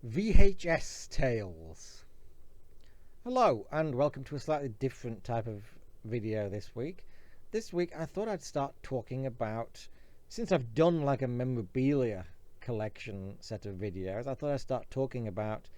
VHS Tales. Hello and welcome to a slightly different type of video this week. This week I thought I'd start talking about, since I've done like a memorabilia collection set of videos, I thought I'd start talking about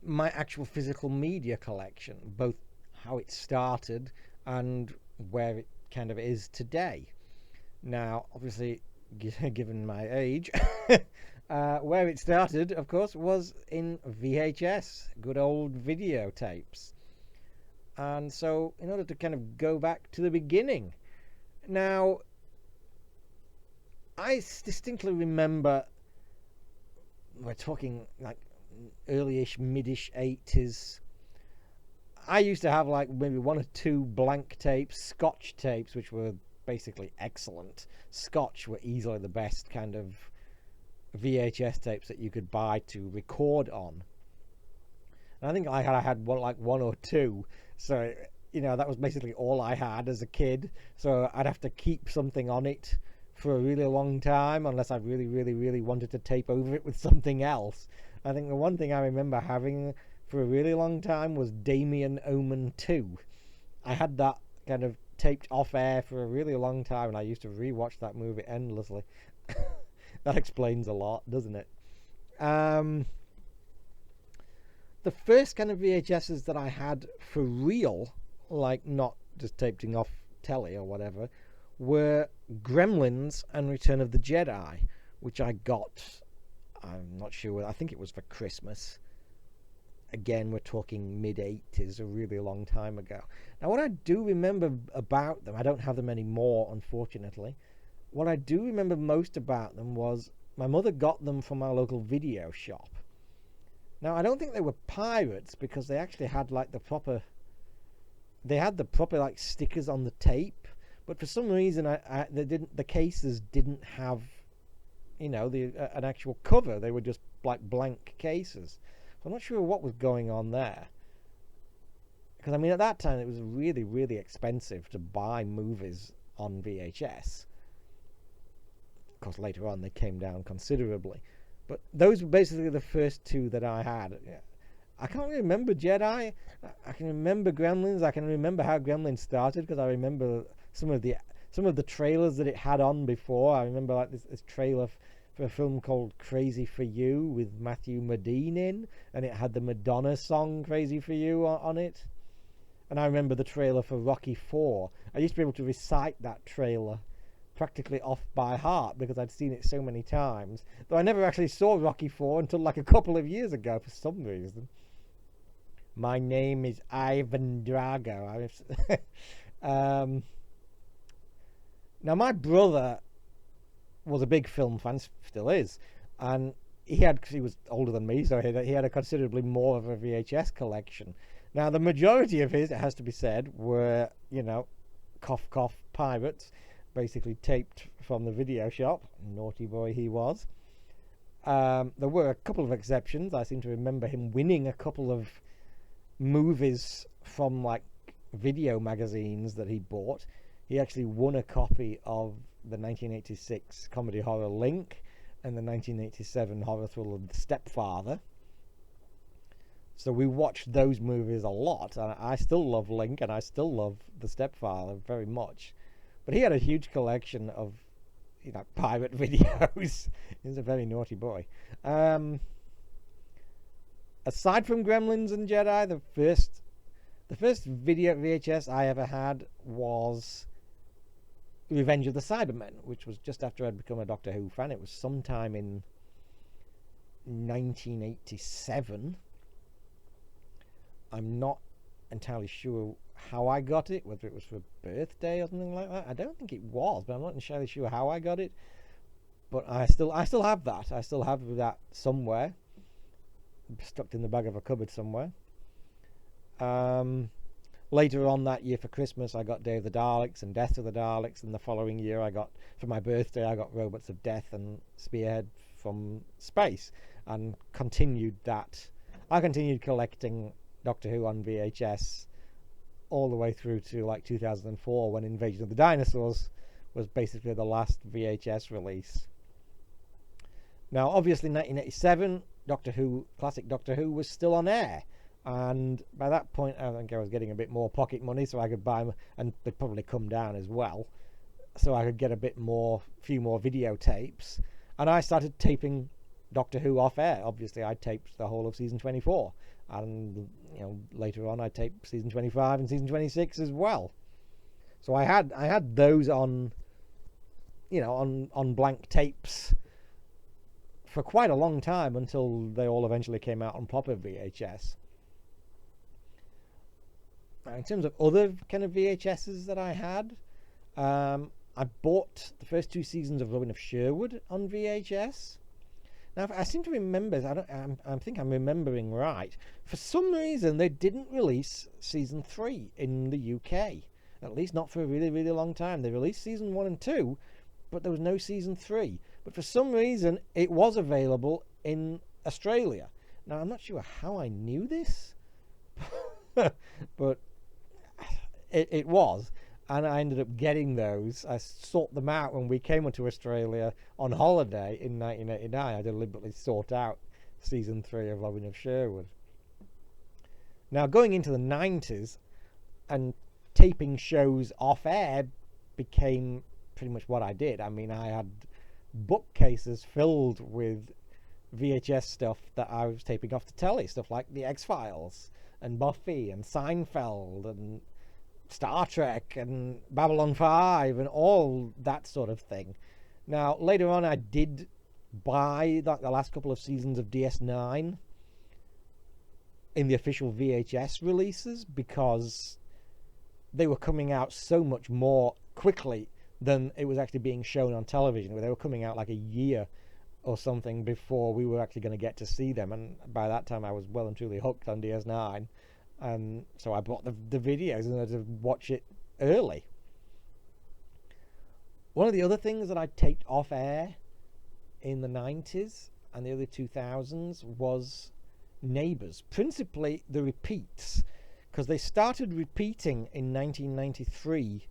my actual physical media collection, both how it started and where it kind of is today. Now, obviously, given my age, where it started, of course, was in VHS, good old videotapes. And so, in order to kind of go back to the beginning, now, I distinctly remember, we're talking like early-ish, mid-ish 80s. I used to have like maybe one or two blank tapes, Scotch tapes, which were basically excellent. Scotch were easily the best kind of VHS tapes that you could buy to record on. And I think I had one or two, so that was basically all I had as a kid. So I'd have to keep something on it for a really long time, unless I really wanted to tape over it with something else. I think the one thing I remember having for a really long time was Damien Omen 2. I had that kind of taped off air for a really long time, and I used to rewatch that movie endlessly. That explains a lot, doesn't it? The first kind of VHSs that I had for real, like not just taping off telly or whatever, were Gremlins and Return of the Jedi, which I got, I'm not sure, I think it was for Christmas. Again, we're talking mid-80s, a really long time ago. Now, what I do remember about them, I don't have them anymore, unfortunately. What I do remember most about them was my mother got them from our local video shop. Now, I don't think they were pirates, because they actually had like the proper like stickers on the tape, but for some reason the cases didn't have an actual cover. They were just like blank cases. I'm not sure what was going on there, because I mean at that time it was really expensive to buy movies on VHS. Of course, later on they came down considerably, but those were basically the first two that I had. I can't remember Jedi. I can remember Gremlins. I can remember how Gremlins started, because I remember some of the trailers that it had on before. I remember like this trailer for a film called Crazy for You with Matthew Modine in, and it had the Madonna song Crazy for You on it. And I remember the trailer for Rocky 4. I used to be able to recite that trailer practically off by heart, because I'd seen it so many times, though I never actually saw Rocky 4 until like a couple of years ago for some reason. My name is Ivan Drago. Now, my brother was a big film fan, still is, and he was older than me, so he had a considerably more of a VHS collection. Now, the majority of his, it has to be said, were cough cough pirates, basically taped from the video shop. Naughty boy he was. There were a couple of exceptions. I seem to remember him winning a couple of movies from like video magazines that he bought. He actually won a copy of the 1986 comedy horror Link and the 1987 horror thriller The Stepfather. So we watched those movies a lot, and I still love Link and I still love The Stepfather very much. But he had a huge collection of pirate videos. He was a very naughty boy. Aside from Gremlins and Jedi, the first video VHS I ever had was Revenge of the Cybermen, which was just after I'd become a Doctor Who fan. It was sometime in 1987. I'm not entirely sure how I got it, whether it was for a birthday or something like that. I don't think it was, but I'm not entirely sure how I got it. But I still have that. I still have that somewhere, stuck in the back of a cupboard somewhere. Later on that year for Christmas, I got Day of the Daleks and Death of the Daleks, and the following year for my birthday, I got Robots of Death and Spearhead from Space, and continued that. I continued collecting Doctor Who on VHS all the way through to like 2004, when Invasion of the Dinosaurs was basically the last VHS release. Now, obviously, 1987 classic Doctor Who was still on air. And by that point, I think I was getting a bit more pocket money, so I could buy them, and they'd probably come down as well, so I could get a few more videotapes. And I started taping Doctor Who off air. Obviously, I taped the whole of season 24, and later on I taped season 25 and season 26 as well. So I had those on blank tapes for quite a long time, until they all eventually came out on proper VHS. Now, in terms of other kind of VHSs that I had, I bought the first 2 seasons of Robin of Sherwood on VHS. Now, I seem to remember, I think I'm remembering right, for some reason they didn't release season 3 in the UK, at least not for a really, really long time. They released season 1 and 2, but there was no season 3. But for some reason, it was available in Australia. Now, I'm not sure how I knew this, but it was. And I ended up getting those. I sought them out when we came to Australia on holiday in 1989. I deliberately sought out season 3 of Robin of Sherwood. Now, going into the 90s, and taping shows off air became pretty much what I did. I mean, I had bookcases filled with VHS stuff that I was taping off the telly, stuff like The X-Files and Buffy and Seinfeld and Star Trek and Babylon 5 and all that sort of thing. Now, later on, I did buy the last couple of seasons of DS9 in the official VHS releases, because they were coming out so much more quickly than it was actually being shown on television, where they were coming out like a year or something before we were actually going to get to see them. And by that time, I was well and truly hooked on DS9. And so I bought the videos in order to watch it early. One of the other things that I taped off air in the 90s and the early 2000s was Neighbours, principally the repeats, because they started repeating in 1993.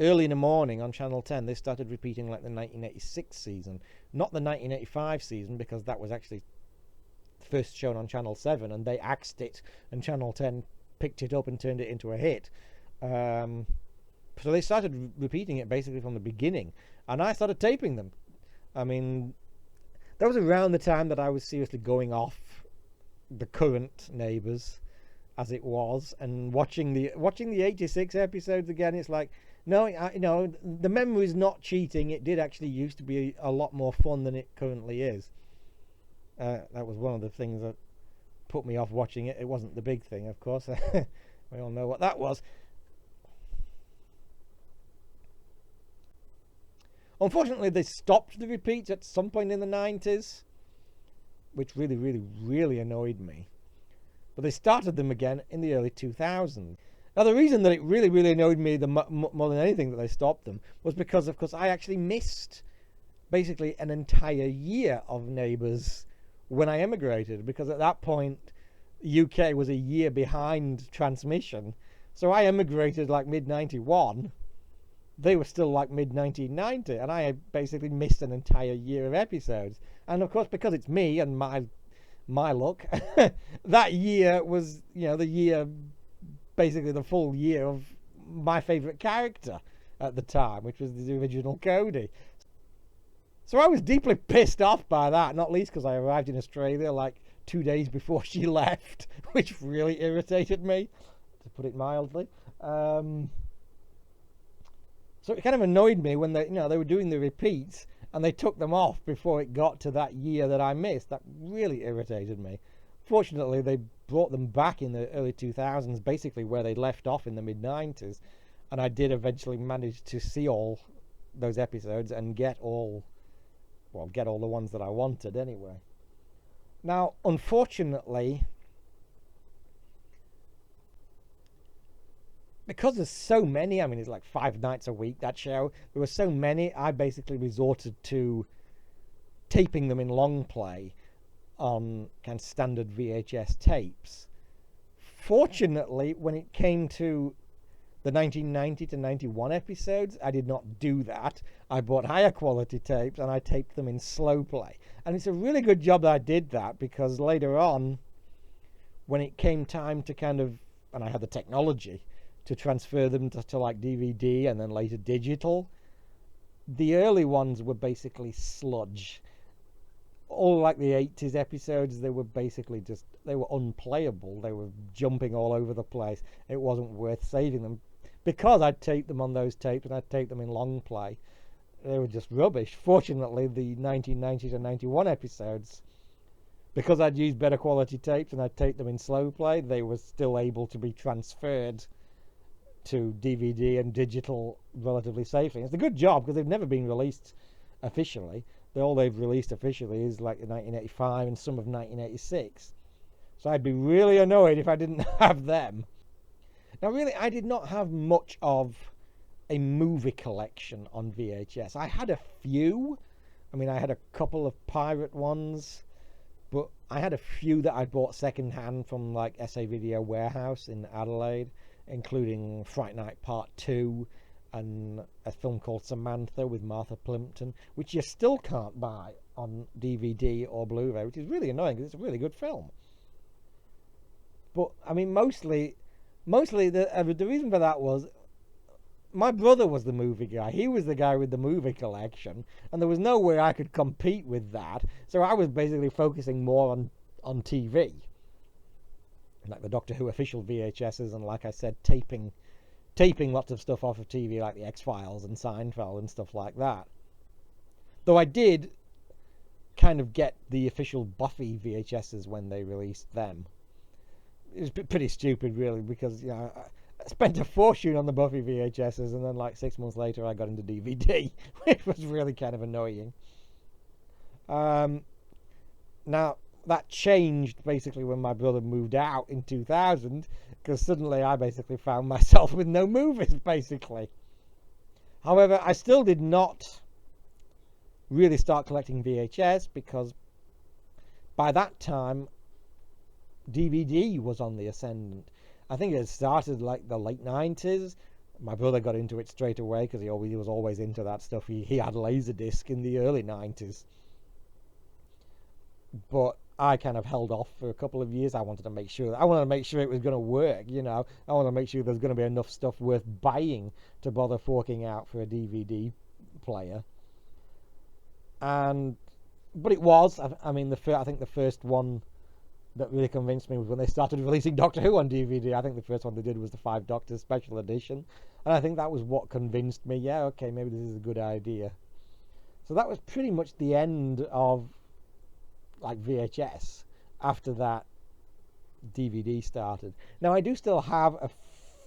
Early in the morning on Channel 10, they started repeating like the 1986 season, not the 1985 season, because that was actually first shown on Channel 7, and they axed it, and Channel 10 picked it up and turned it into a hit. So they started repeating it basically from the beginning, and I started taping them. I mean, that was around the time that I was seriously going off the current Neighbours as it was, and watching the 86 episodes again. It's like, no, the memory's not cheating. It did actually used to be a lot more fun than it currently is. That was one of the things that put me off watching it. It wasn't the big thing, of course. We all know what that was. Unfortunately, they stopped the repeats at some point in the 90s, which really, really, really annoyed me. But they started them again in the early 2000s. Now, the reason that it really, really annoyed me more than anything that they stopped them was because, of course, I actually missed basically an entire year of Neighbours when I emigrated, because at that point UK was a year behind transmission. So I emigrated like mid-91. They were still like mid-1990, and I basically missed an entire year of episodes. And of course, because it's me and my luck, that year was, the year, basically the full year of my favourite character at the time, which was the original Cody. So I was deeply pissed off by that, not least because I arrived in Australia like 2 days before she left, which really irritated me, to put it mildly. So it kind of annoyed me when they were doing the repeats and they took them off before it got to that year that I missed. That really irritated me. Fortunately, they brought them back in the early 2000s, basically where they left off in the mid-90s, and I did eventually manage to see all those episodes and get all the ones that I wanted anyway. Now, unfortunately, because there's so many, I mean, it's like 5 nights a week, that show, there were so many, I basically resorted to taping them in long play on kind of standard VHS tapes. Fortunately, when it came to The 1990 to 91 episodes, I did not do that. I bought higher quality tapes and I taped them in slow play. And it's a really good job that I did that, because later on, when it came time to kind of, and I had the technology to transfer them to like DVD and then later digital, the early ones were basically sludge. All like the 80s episodes, they were basically just, they were unplayable. They were jumping all over the place. It wasn't worth saving them. Because I'd taped them on those tapes and I'd taped them in long play, they were just rubbish. Fortunately, the 1990 to 91 episodes, because I'd used better quality tapes and I'd taped them in slow play, they were still able to be transferred to DVD and digital relatively safely. It's a good job, because they've never been released officially. All they've released officially is like 1985 and some of 1986. So I'd be really annoyed if I didn't have them. Now, really, I did not have much of a movie collection on VHS. I had a few. I mean, I had a couple of pirate ones, but I had a few that I bought second hand from like SA Video Warehouse in Adelaide, including Fright Night Part 2 and a film called Samantha with Martha Plimpton, which you still can't buy on DVD or Blu-ray, which is really annoying because it's a really good film. But I mean, mostly the reason for that was my brother was the movie guy. He was the guy with the movie collection, and there was no way I could compete with that. So I was basically focusing more on TV, like the Doctor Who official VHSs, and like I said, taping lots of stuff off of TV, like the X-Files and Seinfeld and stuff like that. Though I did kind of get the official Buffy VHSs when they released them. It was pretty stupid, really, because I spent a fortune on the Buffy VHSs, and then like 6 months later I got into DVD, which was really kind of annoying. Now, that changed basically when my brother moved out in 2000, because suddenly I basically found myself with no movies, basically. However, I still did not really start collecting VHS, because by that time DVD was on the ascendant. I think it started like the late 90s. My brother got into it straight away because he was always into that stuff. He had Laserdisc in the early 90s. But I kind of held off for a couple of years. I wanted to make sure it was going to work, I wanted to make sure there's going to be enough stuff worth buying to bother forking out for a DVD player. But it was. I mean, I think the first one that really convinced me was when they started releasing Doctor Who on DVD. I think the first one they did was the 5 Doctors Special Edition, and I think that was what convinced me, yeah, okay, maybe this is a good idea. So that was pretty much the end of like VHS. After that, DVD started. Now, I do still have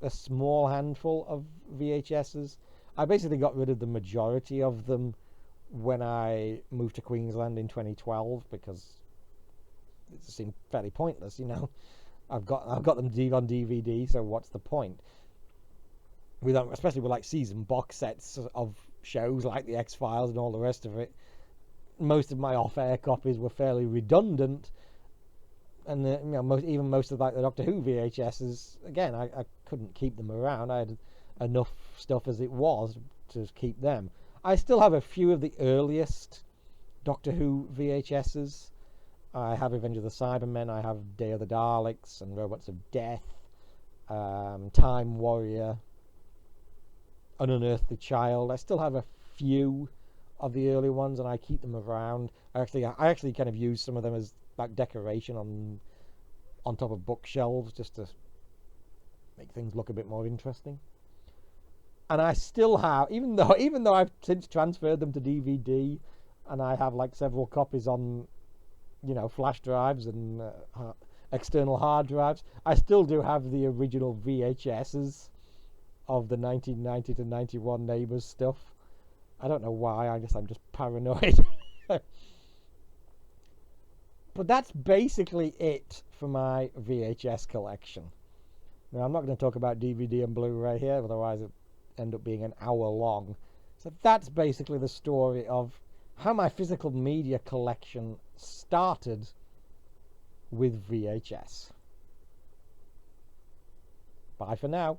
a small handful of VHSs. I basically got rid of the majority of them when I moved to Queensland in 2012, because it seemed fairly pointless, I've got them on DVD, so what's the point? Especially with like season box sets of shows like the X-Files and all the rest of it. Most of my off-air copies were fairly redundant, and most of like the Doctor Who VHSs, again, I couldn't keep them around. I had enough stuff as it was to keep them. I still have a few of the earliest Doctor Who VHSs. I have Revenge of the Cybermen, I have Day of the Daleks and Robots of Death, Time Warrior, An Unearthly Child. I still have a few of the early ones, and I keep them around. I actually kind of use some of them as like decoration on top of bookshelves, just to make things look a bit more interesting. And I still have, even though I've since transferred them to DVD, and I have like several copies on flash drives and external hard drives, I still do have the original VHSs of the 1990 to 91 Neighbours stuff. I don't know why, I guess I'm just paranoid. But that's basically it for my VHS collection. Now, I'm not going to talk about DVD and Blu-ray here, otherwise it end up being an hour long. So that's basically the story of how my physical media collection started with VHS. Bye for now.